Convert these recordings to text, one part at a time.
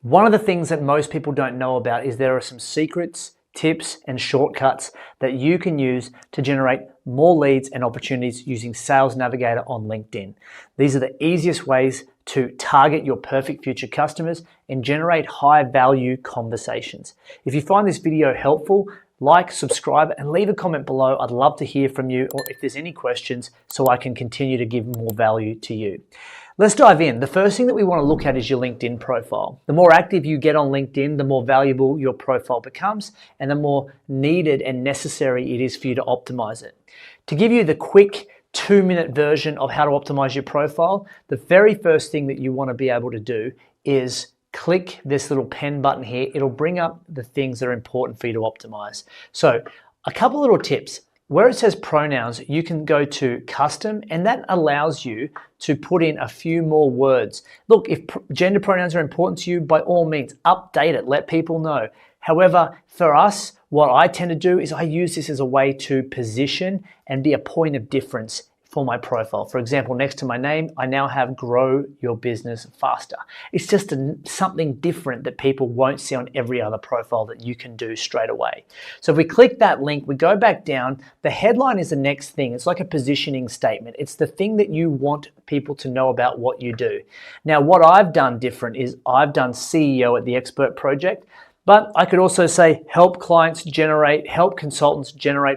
One of the things that most people don't know about is there are some secrets, tips, and shortcuts that you can use to generate more leads and opportunities using Sales Navigator on LinkedIn. These are the easiest ways to target your perfect future customers and generate high value conversations. If you find this video helpful, like, subscribe, and leave a comment below. I'd love to hear from you, or if there's any questions, so I can continue to give more value to you. Let's dive in. The first thing that we want to look at is your LinkedIn profile. The more active you get on LinkedIn, the more valuable your profile becomes, and the more needed and necessary it is for you to optimize it. To give you the quick 2-minute version of how to optimize your profile, the very first thing that you want to be able to do is click this little pen button here. It'll bring up the things that are important for you to optimize. So a couple little tips. Where it says pronouns, you can go to custom, and that allows you to put in a few more words. Look, if gender pronouns are important to you, by all means, update it, let people know. However, for us, what I tend to do is I use this as a way to position and be a point of difference for my profile. For example, next to my name, I now have grow your business faster. It's just something different that people won't see on every other profile that you can do straight away. So if we click that link, we go back down, the headline is the next thing. It's like a positioning statement. It's the thing that you want people to know about what you do. Now, what I've done different is I've done CEO at the Expert Project, but I could also say help consultants generate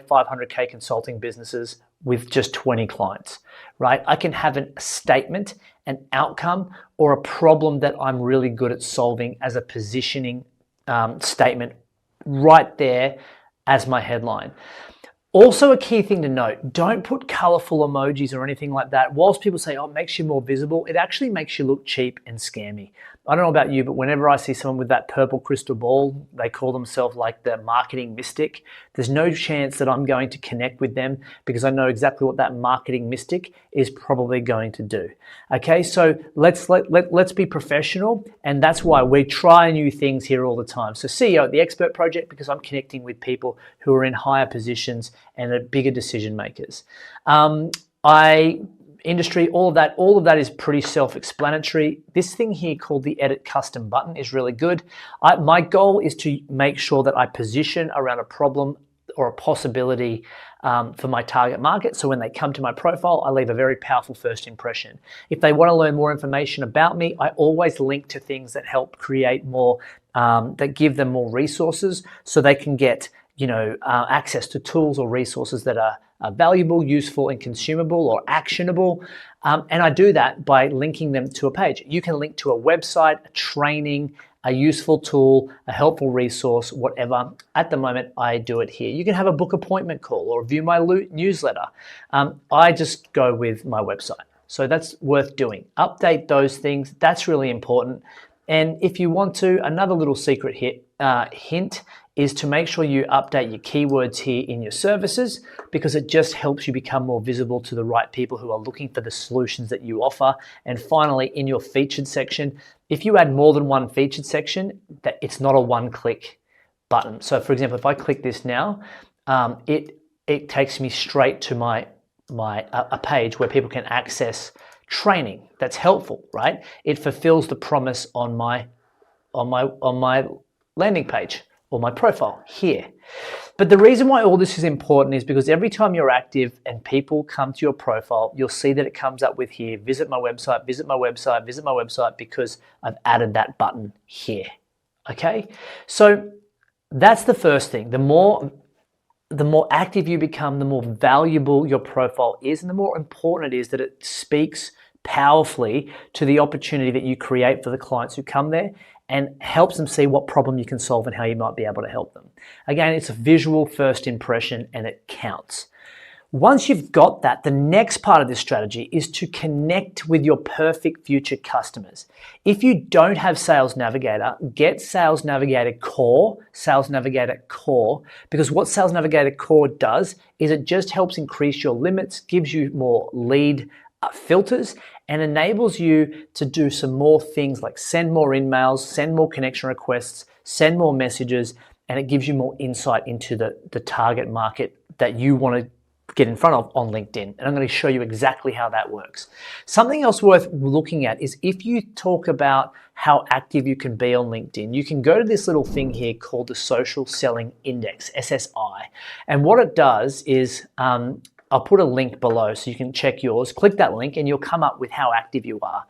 500K consulting businesses with just 20 clients, right? I can have a statement, an outcome, or a problem that I'm really good at solving as a positioning statement right there as my headline. Also, a key thing to note, don't put colorful emojis or anything like that. Whilst people say, oh, it makes you more visible, it actually makes you look cheap and scammy. I don't know about you, but whenever I see someone with that purple crystal ball, they call themselves like the marketing mystic. There's no chance that I'm going to connect with them because I know exactly what that marketing mystic is probably going to do. Okay, so let's be professional, and that's why we try new things here all the time. So CEO at the Expert Project, because I'm connecting with people who are in higher positions and are bigger decision makers. Industry, all of that is pretty self-explanatory. This thing here called the Edit Custom button is really good. My goal is to make sure that I position around a problem or a possibility for my target market. So when they come to my profile, I leave a very powerful first impression. If they want to learn more information about me, I always link to things that help create more, that give them more resources so they can get access to tools or resources that are valuable, useful, and consumable or actionable. And I do that by linking them to a page. You can link to a website, a training, a useful tool, a helpful resource, whatever. At the moment, I do it here. You can have a book appointment call or view my newsletter. I just go with my website. So that's worth doing. Update those things. That's really important. And if you want to, another little secret hint is to make sure you update your keywords here in your services, because it just helps you become more visible to the right people who are looking for the solutions that you offer. And finally, in your featured section, if you add more than one featured section, that it's not a one-click button. So for example, if I click this now, it takes me straight to a page where people can access training that's helpful, right? It fulfills the promise on my landing page or my profile here. But the reason why all this is important is because every time you're active and people come to your profile, you'll see that it comes up with here, visit my website, visit my website, visit my website, because I've added that button here, okay? So that's the first thing. The more active you become, the more valuable your profile is, and the more important it is that it speaks powerfully to the opportunity that you create for the clients who come there, and helps them see what problem you can solve and how you might be able to help them. Again, it's a visual first impression, and it counts. Once you've got that, the next part of this strategy is to connect with your perfect future customers. If you don't have Sales Navigator, get Sales Navigator Core, because what Sales Navigator Core does is it just helps increase your limits, gives you more lead filters, and enables you to do some more things like send more emails, send more connection requests, send more messages, and it gives you more insight into the target market that you want to get in front of on LinkedIn. And I'm going to show you exactly how that works. Something else worth looking at is if you talk about how active you can be on LinkedIn, you can go to this little thing here called the Social Selling Index, SSI. And what it does is, I'll put a link below so you can check yours. Click that link and you'll come up with how active you are,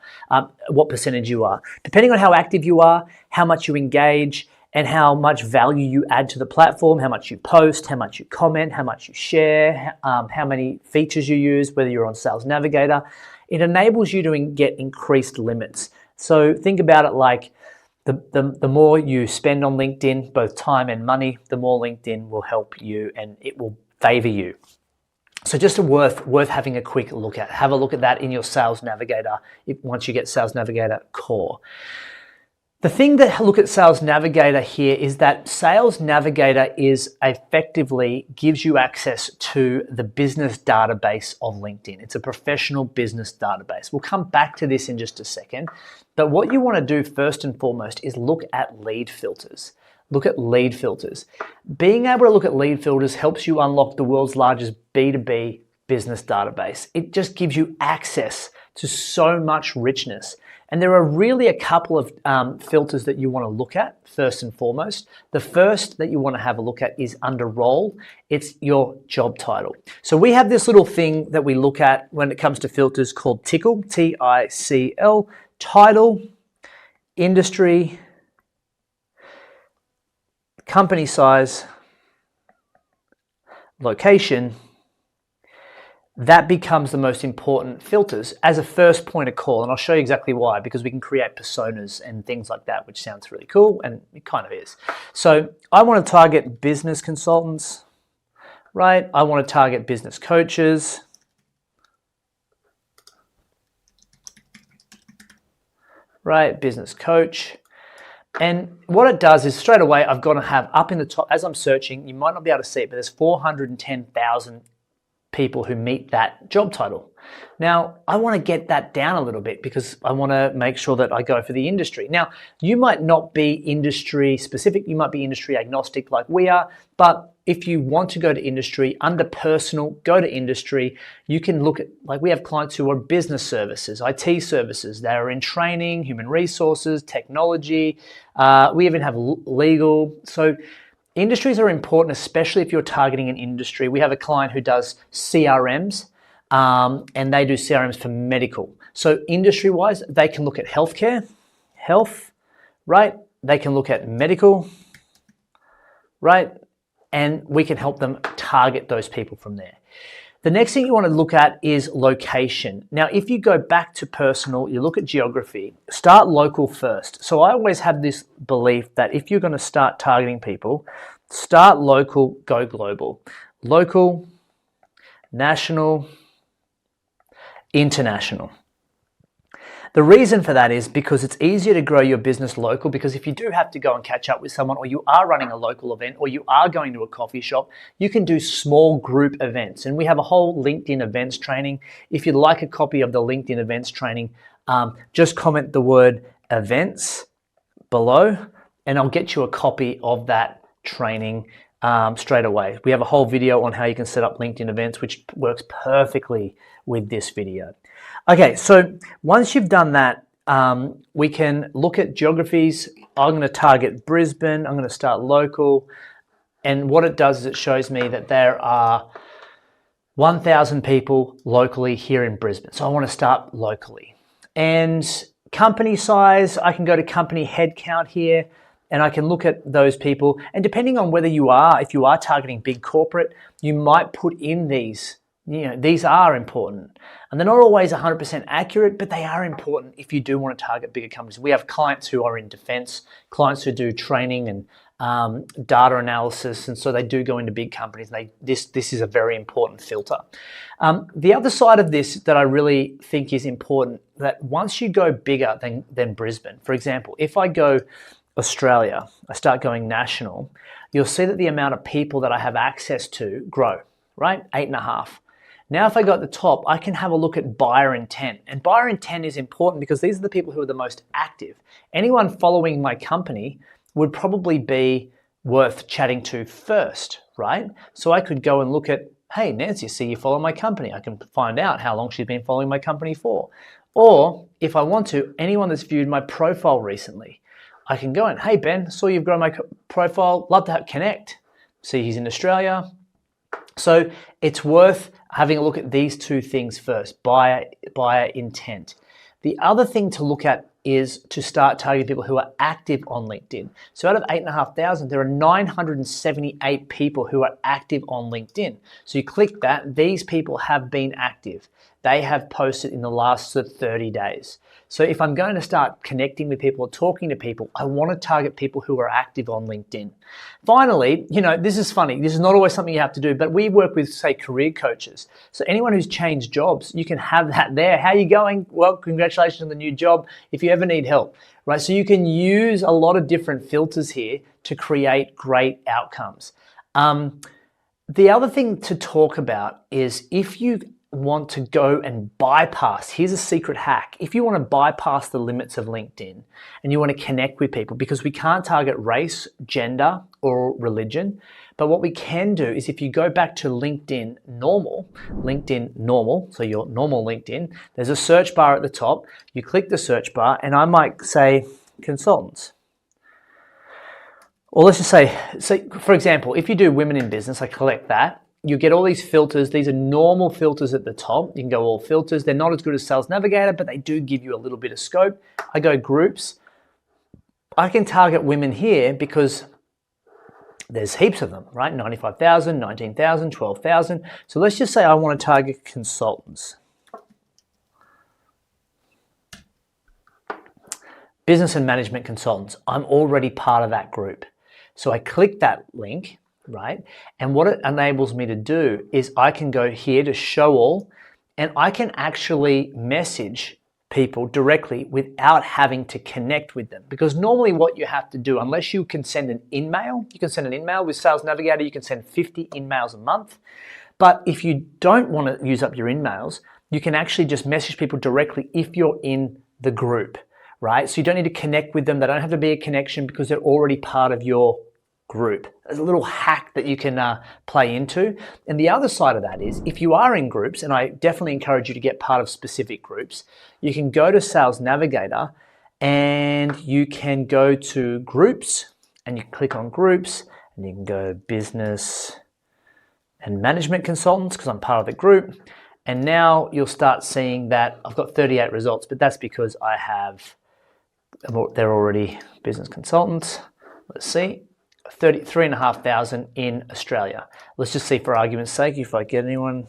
what percentage you are. Depending on how active you are, how much you engage, and how much value you add to the platform, how much you post, how much you comment, how much you share, how many features you use, whether you're on Sales Navigator, it enables you to get increased limits. So think about it like the more you spend on LinkedIn, both time and money, the more LinkedIn will help you and it will favor you. So just worth having a quick look at. Have a look at that in your Sales Navigator once you get Sales Navigator Core. The thing that look at Sales Navigator here is that Sales Navigator effectively gives you access to the business database of LinkedIn. It's a professional business database. We'll come back to this in just a second. But what you want to do first and foremost is look at lead filters. Look at lead filters. Being able to look at lead filters helps you unlock the world's largest B2B business database. It just gives you access to so much richness. And there are really a couple of filters that you want to look at first and foremost. The first that you want to have a look at is under role. It's your job title. So we have this little thing that we look at when it comes to filters called TICL, T-I-C-L, title, industry, company size, location. That becomes the most important filters as a first point of call. And I'll show you exactly why, because we can create personas and things like that, which sounds really cool, and it kind of is. So I want to target business consultants, right? I want to target business coaches. Right, business coach. And what it does is straight away, I've got to have up in the top, as I'm searching, you might not be able to see it, but there's 410,000 people who meet that job title. Now, I want to get that down a little bit because I want to make sure that I go for the industry. Now, you might not be industry specific, you might be industry agnostic like we are, but if you want to go to industry, under personal, go to industry. You can look at, like we have clients who are business services, IT services, they are in training, human resources, technology, we even have legal. So industries are important, especially if you're targeting an industry. We have a client who does CRMs, and they do CRMs for medical. So industry-wise, they can look at healthcare, health, right? They can look at medical, right? And we can help them target those people from there. The next thing you want to look at is location. Now, if you go back to personal, you look at geography, start local first. So I always have this belief that if you're going to start targeting people, start local, go global. Local, national, international. The reason for that is because it's easier to grow your business local, because if you do have to go and catch up with someone, or you are running a local event, or you are going to a coffee shop, you can do small group events. And we have a whole LinkedIn events training. If you'd like a copy of the LinkedIn events training, just comment the word events below and I'll get you a copy of that training straight away. We have a whole video on how you can set up LinkedIn events, which works perfectly with this video. Okay, so once you've done that, we can look at geographies. I'm going to target Brisbane. I'm going to start local. And what it does is it shows me that there are 1,000 people locally here in Brisbane. So I want to start locally. And company size, I can go to company headcount here and I can look at those people. And depending on whether you are, if you are targeting big corporate, you might put in these. These are important. And they're not always 100% accurate, but they are important if you do want to target bigger companies. We have clients who are in defense, clients who do training and data analysis, and so they do go into big companies. This is a very important filter. The other side of this that I really think is important, that once you go bigger than Brisbane, for example, if I go Australia, I start going national, you'll see that the amount of people that I have access to grow, right? 8.5. Now, if I go at the top, I can have a look at buyer intent. And buyer intent is important because these are the people who are the most active. Anyone following my company would probably be worth chatting to first, right? So I could go and look at hey, Nancy, I see you follow my company. I can find out how long she's been following my company for. Or if I want to, anyone that's viewed my profile recently, I can go in, hey, Ben, saw you've grown my profile. Love to connect. See, he's in Australia. So it's worth having a look at these two things first, buyer intent. The other thing to look at is to start targeting people who are active on LinkedIn. So out of 8,500, there are 978 people who are active on LinkedIn. So you click that, these people have been active. They have posted in the last 30 days. So if I'm going to start connecting with people or talking to people, I want to target people who are active on LinkedIn. Finally, this is funny. This is not always something you have to do, but we work with, say, career coaches. So anyone who's changed jobs, you can have that there. How are you going? Well, congratulations on the new job. If you ever need help, right? So you can use a lot of different filters here to create great outcomes. The other thing to talk about is if you want to go and bypass, here's a secret hack. If you want to bypass the limits of LinkedIn and you want to connect with people, because we can't target race, gender, or religion, but what we can do is if you go back to LinkedIn normal, so your normal LinkedIn, there's a search bar at the top. You click the search bar and I might say consultants. Or let's just say, for example, if you do women in business, I collect that. You get all these filters. These are normal filters at the top. You can go all filters. They're not as good as Sales Navigator, but they do give you a little bit of scope. I go groups. I can target women here because there's heaps of them, right? 95,000, 19,000, 12,000. So let's just say I want to target consultants. Business and management consultants. I'm already part of that group. So I click that link, right? And what it enables me to do is I can go here to show all, and I can actually message people directly without having to connect with them. Because normally what you have to do, unless you can send an email, you can send an email with Sales Navigator, you can send 50 emails a month. But if you don't want to use up your emails, you can actually just message people directly if you're in the group, right? So you don't need to connect with them. They don't have to be a connection because they're already part of your group. There's a little hack that you can play into. And the other side of that is if you are in groups, and I definitely encourage you to get part of specific groups, you can go to Sales Navigator and you can go to groups and you click on groups and you can go business and management consultants because I'm part of the group. And now you'll start seeing that I've got 38 results, but that's because they're already business consultants. Let's see. 33,500 in Australia. Let's just see for argument's sake if I get anyone.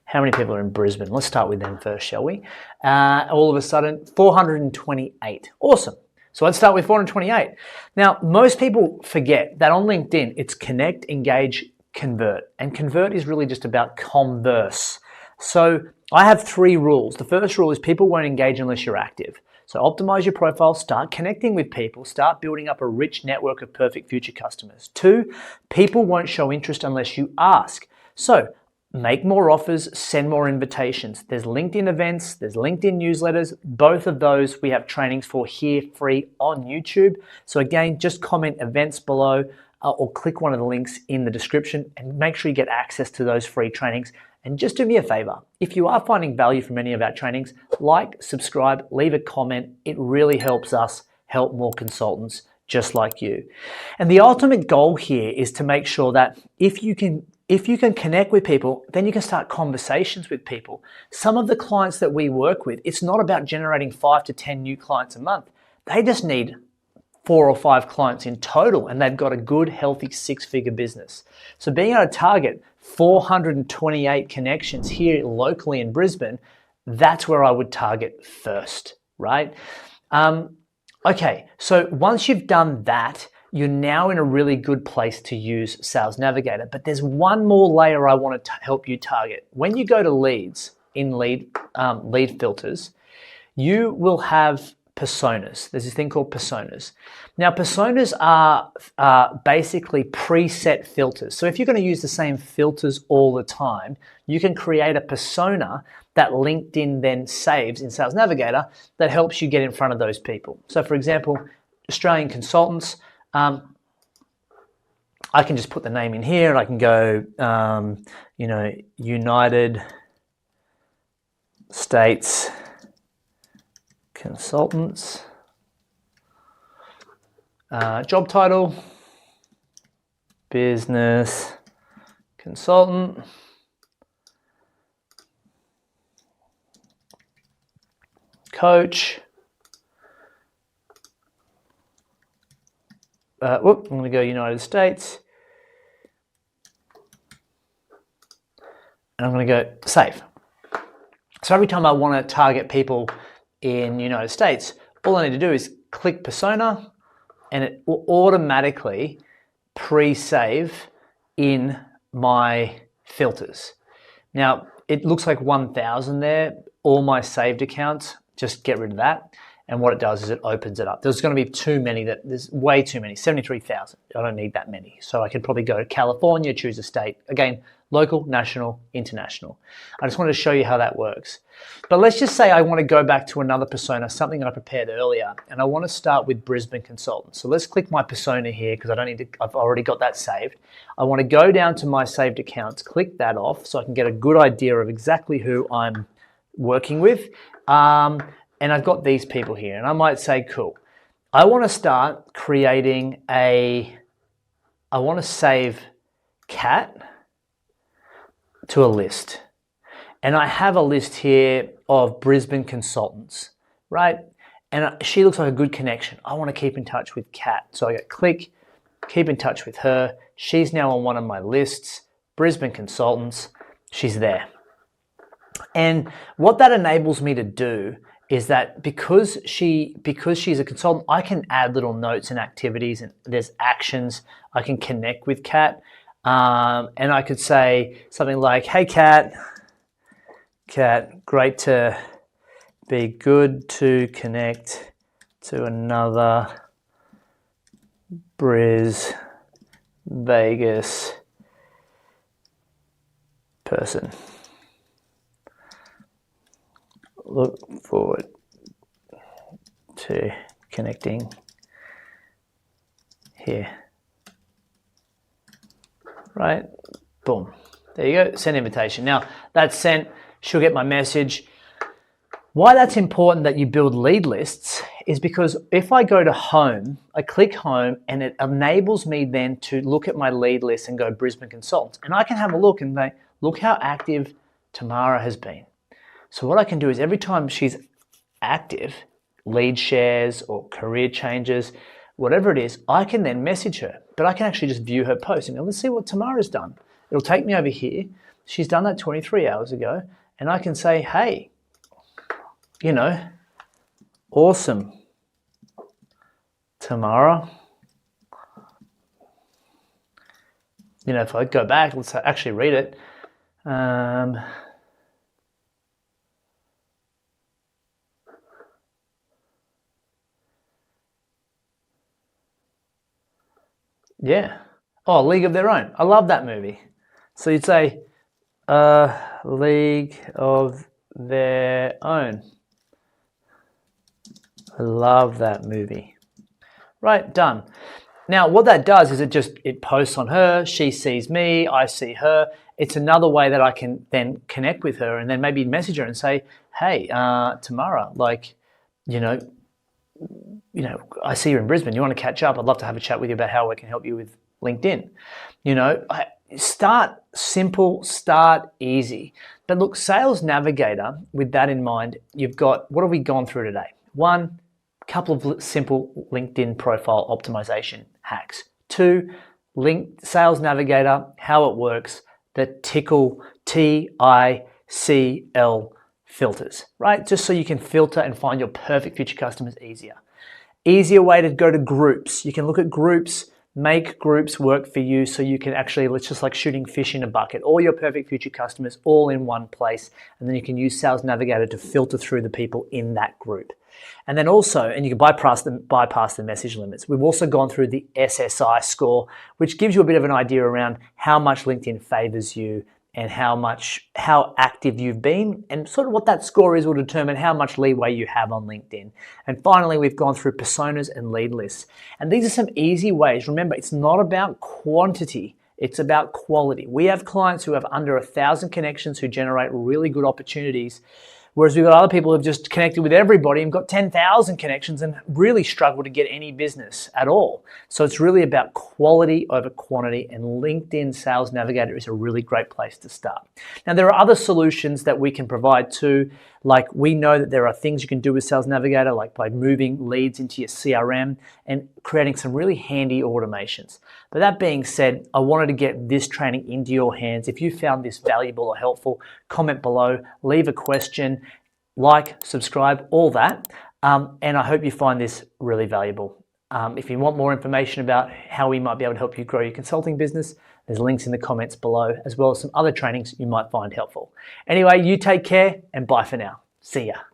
How many people are in Brisbane? Let's start with them first, shall we? All of a sudden, 428. Awesome. So let's start with 428. Now, most people forget that on LinkedIn, it's connect, engage, convert. And convert is really just about converse. So I have 3 rules. The first rule is people won't engage unless you're active. So optimize your profile, start connecting with people, start building up a rich network of perfect future customers. 2, people won't show interest unless you ask. So make more offers, send more invitations. There's LinkedIn events, there's LinkedIn newsletters. Both of those we have trainings for here free on YouTube. So again, just comment events below or click one of the links in the description and make sure you get access to those free trainings. And just do me a favor, if you are finding value from any of our trainings, like, subscribe, leave a comment. It really helps us help more consultants just like you. And the ultimate goal here is to make sure that if you can connect with people, then you can start conversations with people. Some of the clients that we work with, it's not about generating 5 to 10 new clients a month. They just need 4 or 5 clients in total, and they've got a good, healthy 6-figure business. So being able to target 428 connections here locally in Brisbane, that's where I would target first, right? Okay, so once you've done that, you're now in a really good place to use Sales Navigator. But there's one more layer I want to help you target. When you go to leads in lead filters, you will have personas. There's this thing called personas. Now, personas are basically preset filters. So if you're going to use the same filters all the time, you can create a persona that LinkedIn then saves in Sales Navigator that helps you get in front of those people. So for example, Australian consultants, I can just put the name in here and I can go, United States Consultants. Job title, business consultant. Coach. I'm going to go United States. And I'm going to go save. So every time I want to target people in the United States, all I need to do is click persona and it will automatically pre-save in my filters. Now, it looks like 1,000 there. All my saved accounts, just get rid of that. And what it does is it opens it up. There's going to be too many, there's way too many, 73,000. I don't need that many. So I could probably go to California, choose a state. Again, local, national, international. I just wanted to show you how that works. But let's just say I want to go back to another persona, something I prepared earlier, and I want to start with Brisbane Consultant. So let's click my persona here because I don't need to, I've already got that saved. I want to go down to my saved accounts, click that off so I can get a good idea of exactly who I'm working with. And I've got these people here, and I might say, cool, I want to start creating I want to save Kat to a list. And I have a list here of Brisbane consultants, right? And she looks like a good connection. I want to keep in touch with Kat. So I go click, keep in touch with her. She's now on one of my lists, Brisbane consultants. She's there. And what that enables me to do is that because she's a consultant, I can add little notes and activities, and there's actions. I can connect with Kat, and I could say something like, "Hey, Kat, great to be good to connect to another Vegas person. Look forward to connecting here." Right? Boom. There you go. Send invitation. Now, that's sent. She'll get my message. Why that's important that you build lead lists is because if I go to home, I click home and it enables me then to look at my lead list and go Brisbane Consultants. And I can have a look and say, look how active Tamara has been. So what I can do is every time she's active, lead shares or career changes, whatever it is, I can then message her. But I can actually just view her post and go, let's see what Tamara's done. It'll take me over here. She's done that 23 hours ago. And I can say, hey, awesome, Tamara. If I go back, let's actually read it. Yeah. Oh, League of Their Own. I love that movie. So you'd say, League of Their Own. I love that movie. Right, done. Now, what that does is it posts on her, she sees me, I see her. It's another way that I can then connect with her and then maybe message her and say, hey, Tamara, I see you're in Brisbane. You want to catch up? I'd love to have a chat with you about how we can help you with LinkedIn. Start simple, start easy. But look, Sales Navigator, with that in mind, you've got, what have we gone through today? One, couple of simple LinkedIn profile optimization hacks. Two, Sales Navigator, how it works, the TICL, TICL filters, right? Just so you can filter and find your perfect future customers easier. Easier way to go to groups. You can look at groups, make groups work for you so you can actually, it's just like shooting fish in a bucket. All your perfect future customers all in one place. And then you can use Sales Navigator to filter through the people in that group. And then also, and you can bypass the message limits. We've also gone through the SSI score, which gives you a bit of an idea around how much LinkedIn favors you and how active you've been, and sort of what that score is will determine how much leeway you have on LinkedIn. And finally, we've gone through personas and lead lists. And these are some easy ways. Remember, it's not about quantity, it's about quality. We have clients who have under 1,000 connections who generate really good opportunities, whereas we've got other people who've just connected with everybody and got 10,000 connections and really struggle to get any business at all. So it's really about quality over quantity, and LinkedIn Sales Navigator is a really great place to start. Now, there are other solutions that we can provide too. Like, we know that there are things you can do with Sales Navigator, like by moving leads into your CRM and creating some really handy automations. But that being said, I wanted to get this training into your hands. If you found this valuable or helpful, comment below, leave a question, like, subscribe, all that. And I hope you find this really valuable. If you want more information about how we might be able to help you grow your consulting business, there's links in the comments below, as well as some other trainings you might find helpful. Anyway, you take care and bye for now. See ya.